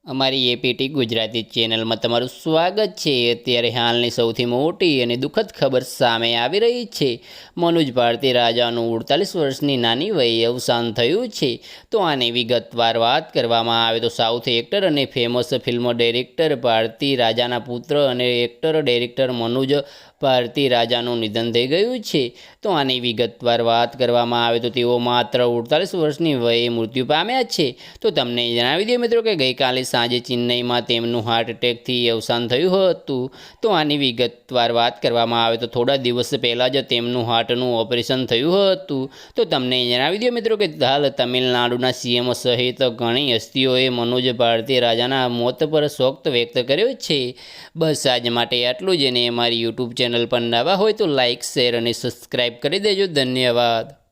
અમારી એપીટી ગુજરાતી ચેનલમાં તમારું સ્વાગત છે। અત્યારે હાલની સૌથી મોટી અને દુઃખદ ખબર સામે આવી રહી છે। મનોજ ભારતી રાજાનું 48 વર્ષની નાની વયે અવસાન થયું છે। તો આની વિગતવાર વાત કરવામાં આવે તો સાઉથ એક્ટર અને ફેમસ ફિલ્મ ડાયરેક્ટર ભારતી રાજાના પુત્ર અને એક્ટર ડાયરેક્ટર મનોજ ભારતી રાજાનું નિધન થઈ ગયું છે। તો આની વિગતવાર વાત કરવામાં આવે તો તેઓ માત્ર 48 વર્ષની વયે મૃત્યુ પામ્યા છે। તો તમને જણાવી દઈએ મિત્રો કે ગઈકાલે સાંજે ચેન્નઈમાં તેમનું હાર્ટ એટેકથી અવસાન થયું હતું। તો આની વિગતવાર વાત કરવામાં આવે તો થોડા દિવસ પહેલાં જ તેમનું હાર્ટનું ઓપરેશન થયું હતું। તો તમને જણાવી દઈએ મિત્રો કે હાલ તમિલનાડુના સીએમ સહિત ઘણી હસ્તીઓએ મનોજ ભારતી રાજાના મોત પર શોક વ્યક્ત કર્યો છે। બસ આજ માટે આટલું જ, અને અમારી યુટ્યુબ ચેનલ પર નવા હોય તો લાઇક, શેર અને સબસ્ક્રાઈબ કરી દેજો। ધન્યવાદ।